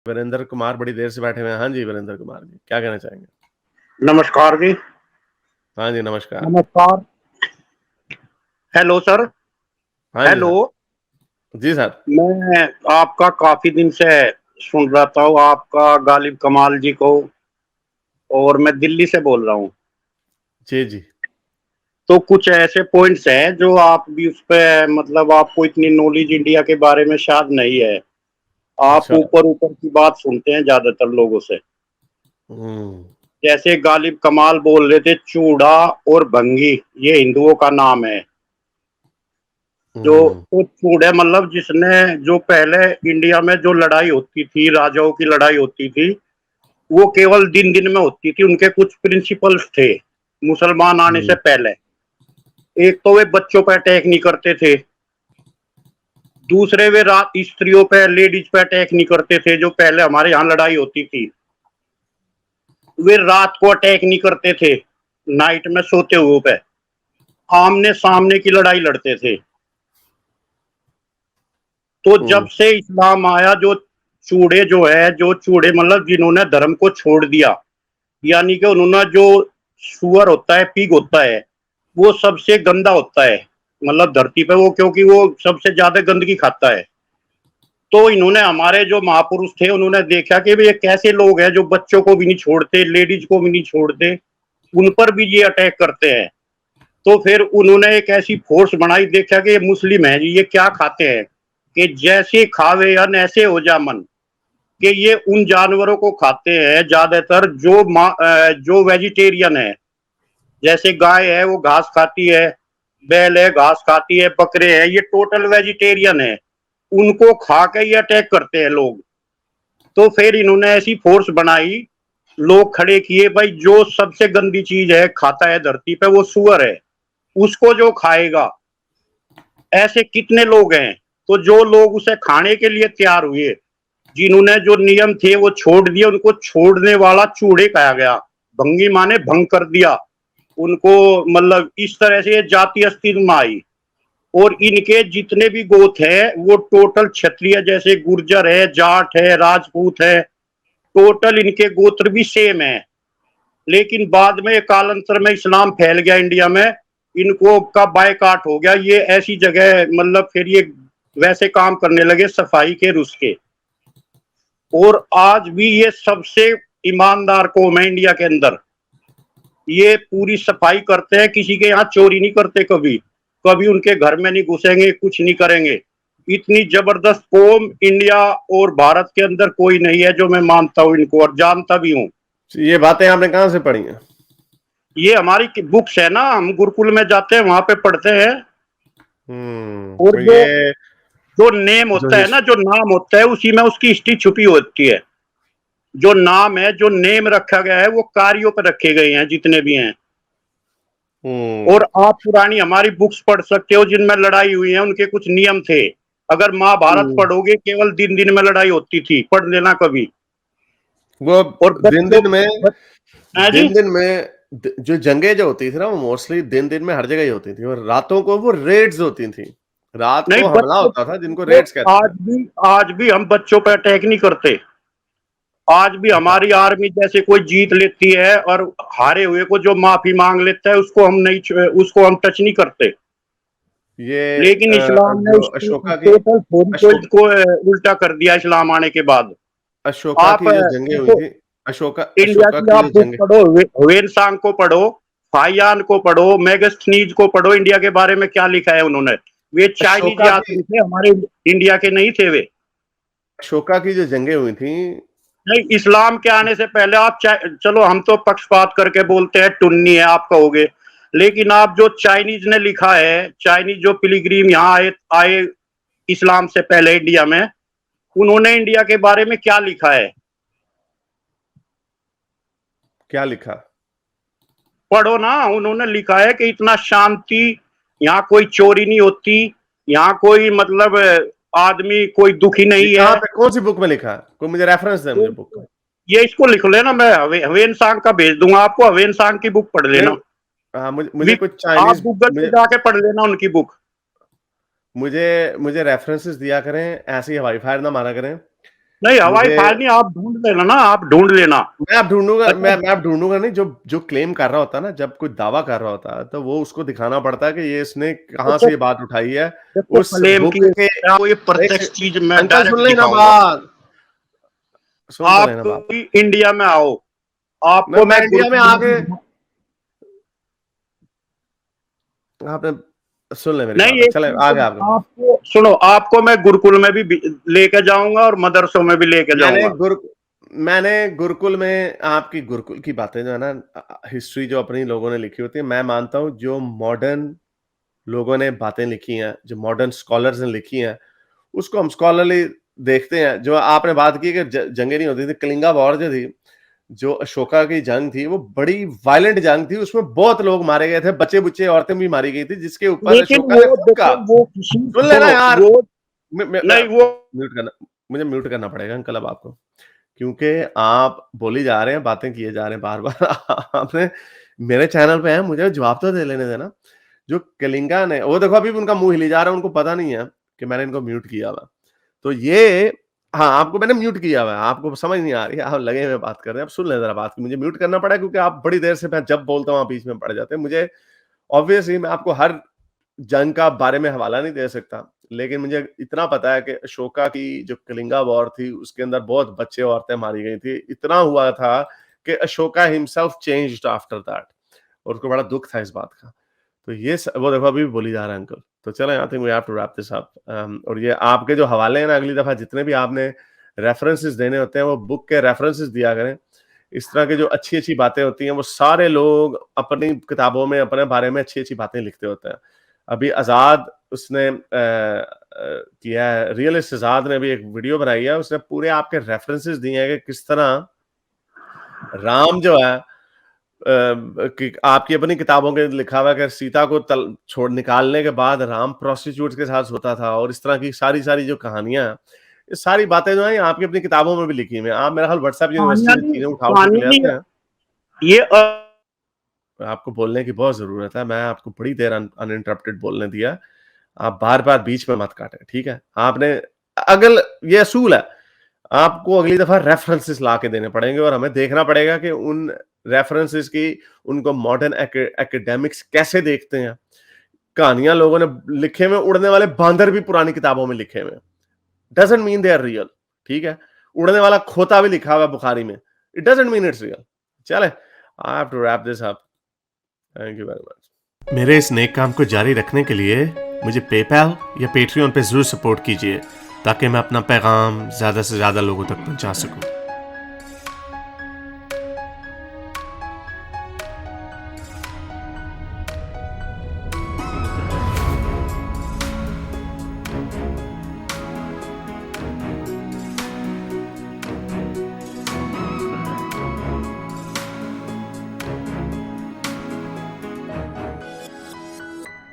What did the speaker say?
वीरेंद्र कुमार बड़ी देर से बैठे हुए हैं। हाँ जी, वीरेंद्र कुमार जी, क्या कहना चाहेंगे? नमस्कार जी। हाँ जी, नमस्कार। नमस्कार। Hello sir. हाँ जी हेलो। सर। जी सर। मैं आपका काफी दिन से सुन रहा था आपका गालिब कमाल जी को, और मैं दिल्ली से बोल रहा हूँ। जी, जी। तो कुछ ऐसे पॉइंट्स हैं जो आप भी उस पे, मतलब आपको इतनी नॉलेज इंडिया के बारे में शायद नहीं है। आप अच्छा। ऊपर ऊपर की बात सुनते हैं ज्यादातर लोगों से। हुँ, जैसे गालिब कमाल बोल रहे थे चूड़ा और भंगी ये हिंदुओं का नाम है। जो हुँ, तो चूड़े मतलब जिसने जो पहले इंडिया में जो लड़ाई होती थी, राजाओं की लड़ाई होती थी, वो केवल दिन दिन में होती थी। उनके कुछ प्रिंसिपल्स थे मुसलमान आने से हुँ, पहले। एक तो वे बच्चों पर अटैक नहीं करते थे। दूसरे वे रात स्त्रियों पे, लेडीज पे अटैक नहीं करते थे। जो पहले हमारे यहाँ लड़ाई होती थी, वे रात को अटैक नहीं करते थे, नाइट में सोते हुए पे आमने सामने की लड़ाई लड़ते थे। तो जब हुँ, से इस्लाम आया, जो चूड़े मतलब जिन्होंने धर्म को छोड़ दिया, यानी कि उन्होंने जो सुअर होता है, पिग होता है, वो सबसे गंदा होता है मतलब धरती पे वो, क्योंकि वो सबसे ज्यादा गंदगी खाता है। तो इन्होंने, हमारे जो महापुरुष थे, उन्होंने देखा कि ये कैसे लोग हैं जो बच्चों को भी नहीं छोड़ते, लेडीज को भी नहीं छोड़ते, उन पर भी ये अटैक करते हैं। तो फिर उन्होंने एक ऐसी फोर्स बनाई, देखा कि ये मुस्लिम है जी, ये क्या खाते हैं, कि जैसे खावे या ऐसे हो जा मन, कि ये उन जानवरों को खाते हैं ज्यादातर जो वेजिटेरियन है। जैसे गाय है वो घास खाती है, बैल है घास खाती है, बकरे हैं ये टोटल वेजिटेरियन है। उनको खा के ये अटैक करते हैं लोग। तो फिर इन्होंने ऐसी फोर्स बनाई, लोग खड़े किए, भाई जो सबसे गंदी चीज है खाता है धरती पे वो सुअर है, उसको जो खाएगा। ऐसे कितने लोग हैं। तो जो लोग उसे खाने के लिए तैयार हुए, जिन्होंने जो नियम थे वो छोड़ दिए, उनको छोड़ने वाला चूड़े कहा गया। भंगी माने भंग कर दिया उनको। मतलब इस तरह से ये जाति अस्तित्व में आई। और इनके जितने भी गोत है वो टोटल क्षत्रिय, जैसे गुर्जर है, जाट है, राजपूत है, टोटल इनके गोत्र भी सेम है। लेकिन बाद में कालांतर में इस्लाम फैल गया इंडिया में, इनको का बायकाट हो गया। ये ऐसी जगह मतलब फिर ये वैसे काम करने लगे सफाई के, रुस के। और आज भी ये सबसे ईमानदार कौम है इंडिया के अंदर। ये पूरी सफाई करते हैं, किसी के यहाँ चोरी नहीं करते, कभी कभी उनके घर में नहीं घुसेंगे, कुछ नहीं करेंगे। इतनी जबरदस्त कौम इंडिया और भारत के अंदर कोई नहीं है, जो मैं मानता हूँ इनको और जानता भी हूँ। ये बातें आपने कहाँ से पढ़ी हैं? ये हमारी बुक्स है ना, हम गुरुकुल में जाते हैं वहां पे पढ़ते हैं। और तो जो ये जो नेम जो होता है हिस ना, जो नाम होता है, उसी में उसकी हिस्ट्री छुपी होती है। जो नाम है, जो नेम रखा गया है, वो कार्यों पर रखे गए हैं जितने भी हैं। हुँ, और आप पुरानी हमारी बुक्स पढ़ सकते हो जिनमें लड़ाई हुई है, उनके कुछ नियम थे। अगर महाभारत हुँ, पढ़ोगे, केवल दिन दिन में लड़ाई होती थी, पढ़ लेना कभी। वो और बच्चों दिन-दिन में बच, है जी। दिन-दिन में जो जंगें जो होती थी ना, वो मोस्टली दिन-दिन में हर जगह ही होती थी और रातों को वो रेड्स होती थी। रात नहीं, को हमला बच्चों होता था जिनको वो रेड्स कहते थे। आज भी हम बच्चों पर अटैक नहीं करते। आज भी अच्छा, हमारी आर्मी जैसे कोई जीत लेती है और हारे हुए को जो माफी मांग लेता है, उसको हम टच नहीं करते। ये लेकिन इस्लाम ने जो अशोका की टोटल थ्योरी को अशोक इसको उल्टा कर दिया इस्लाम आने के बाद। अशोका आप की जो जंगें हुई देखो, थी अशोका इंडिया अशोका की की आप जो बुक जंग पढ़ो, ह्वेनसांग को पढ़ो, फाहियान को पढ़ो, मेगस्थनीज को पढ़ो, इंडिया के बारे में क्या लिखा है उन्होंने। वे चाइनीज अशोका की यात्री थे, हमारे इंडिया के नहीं थे वे। अशोका की जो जंगें हुई थी। नहीं, इस्लाम के आने से पहले आप चलो हम तो पक्षपात करके बोलते हैं टुन्नी है आप कहोगे, लेकिन आप जो चाइनीज ने लिखा है, चाइनीज जो पिलग्रीम यहाँ आए इस्लाम से पहले इंडिया में, उन्होंने इंडिया के बारे में क्या लिखा है, क्या लिखा? पढ़ो ना। उन्होंने लिखा है कि इतना शांति, यहाँ कोई चोरी नहीं होती, यहाँ कोई मतलब आदमी कोई दुखी ये नहीं कहाँ है। पे कौन-सी बुक में लिखा है? कोई मुझे रेफरेंस दें मुझे बुक का। ये इसको लिख लेना, मैं हवेन सांग का भेज दूंगा आपको, हवेन सांग की बुक पढ़ नहीं लेना। मुझे कुछ आप चाइनीज़ गूगल पे मुझे जाके पढ़ लेना उनकी बुक। मुझे मुझे रेफरेंसेस दिया करें, ऐसे ही हवाई फायर ना मारा करें। नहीं, हवाई मुझे फायर नहीं, आप ढूंढ लेना ना, आप ढूंढ लेना। मैं अब ढूंढूंगा अच्छा, मैं अब ढूंढूंगा नहीं। जो जो क्लेम कर रहा होता है ना, जब कोई दावा कर रहा होता है तो वो उसको दिखाना पड़ता है कि ये इसने कहाँ देखो से ये बात उठाई है। देखो उस क्लेम बुक की, के मैं आपको ये एक प्रत्यक्ष चीज मैं अंकल सुन डायरेक्ट लेना दिखाऊंगा। बात, सुन तो आप लेना बात। कोई इंडिया में आओ, आपको मैं मैं इंडिया में गुरुकुल में आके, भी आपने सुन ले मेरी नहीं, बात, एक चले चीज आगे तो आपके। आपको सुनो, आपको मैं गुरुकुल में भी लेके जाऊंगा और मदरसों में भी लेके मैंने जाऊंगा। गुरु मैंने गुरुकुल में, आपकी गुरुकुल की बातें जो है ना, हिस्ट्री जो अपनी लोगों ने लिखी होती है, मैं मानता हूँ जो मॉडर्न लोगों ने बातें लिखी हैं, जो मॉडर्न स्कॉलर्स ने लिखी हैं, उसको हम स्कॉलरली देखते हैं। जो आपने बात की कि जंगें नहीं होती थी, कलिंगा वॉर जो थी, जो अशोका की जंग थी, वो बड़ी वायलेंट जंग थी। उसमें बहुत लोग मारे गए थे, बच्चे बुच्चे औरतें भी मारी गई थी, जिसके ऊपर लेकिन अशोका ने वो खुद कहा। देखो, वो किसी, सुन लेना सुनो यार, वो, मैं नहीं वो, म्यूट करना, मुझे म्यूट करना पड़ेगा अंकल अब आपको, क्योंकि आप बोली जा रहे हैं, बातें किए जा रहे हैं बार बार। आपने मेरे चैनल पे है, मुझे जवाब तो दे लेने देना। जो कलिंगा ने, वो देखो अभी भी उनका मुंह हिली जा रहा है, उनको पता नहीं है कि मैंने इनको म्यूट किया हुआ। तो ये, हाँ, आपको मैंने म्यूट किया हुआ है, आपको समझ नहीं आ रही है, आप लगे हुए बात कर रहे हैं। अब सुन ले जरा बात की, मुझे म्यूट करना पड़ा क्योंकि आप बड़ी देर से, मैं जब बोलता हूँ आप बीच में पड़ जाते हैं। मुझे ऑब्वियसली मैं आपको हर जंग का बारे में हवाला नहीं दे सकता, लेकिन मुझे इतना पता है कि अशोका की जो कलिंगा वॉर थी, उसके अंदर बहुत बच्चे औरतें मारी गई थी। इतना हुआ था कि Ashoka himself changed after that, और उसको बड़ा दुख था इस बात का। तो ये वो देखो अभी भी बोली जा रहा है अंकल। तो चलें, I think we have to wrap this up. और ये आपके जो हवाले हैं ना, अगली दफा जितने भी आपने रेफरेंसेस देने होते हैं, वो बुक के रेफरेंसेस दिया करें। इस तरह की जो अच्छी अच्छी बातें होती हैं, वो सारे लोग अपनी किताबों में अपने बारे में अच्छी अच्छी बातें लिखते होते हैं। अभी आजाद, उसने किया है, रियलिस्ट आजाद ने भी एक वीडियो बनाई है, उसने पूरे आपके रेफरेंसेस दिए हैं कि किस तरह राम जो है, कि आपकी अपनी किताबों के लिखा हुआ है कि सीता को छोड़ निकालने के बाद राम प्रोस्टिट्यूट के साथ सोता था, और इस तरह की सारी सारी जो कहानियां हैं, ये सारी बातें जो है आपकी अपनी किताबों में भी लिखी हुई हैं। आप मेरा ख्याल व्हाट्सएप यूनिवर्सिटी कहानियां से नहीं, चीजें उठा उठा के कहानी ले नहीं आते है हैं। ये आपको बोलने की बहुत जरूरत है, मैं आपको बड़ी देर अनइंटरप्टेड बोलने दिया। आप बार बार बीच में मत काटें, ठीक है? आपने, अगल ये असूल है, आपको अगली दफा रेफरेंसेस ला के देने पड़ेंगे, और हमें देखना पड़ेगा कि उन रेफरेंसेस की, उनको मॉडर्न एकेडमिक्स कैसे देखते हैं। कहानियां लोगों ने लिखे हुए, उड़ने वाले बांदर भी पुरानी किताबों में लिखे हुए, doesn't mean they are real, ठीक है? उड़ने वाला खोता भी लिखा हुआ है बुखारी में, it doesn't mean it's real. चले, I have to wrap this up. Thank you very much. मेरे इस नेक काम को जारी रखने के लिए मुझे पेपैल या पेट्रियन पे जरूर सपोर्ट कीजिए, ताकि मैं अपना पैगाम ज्यादा से ज्यादा लोगों तक पहुंचा सकूं।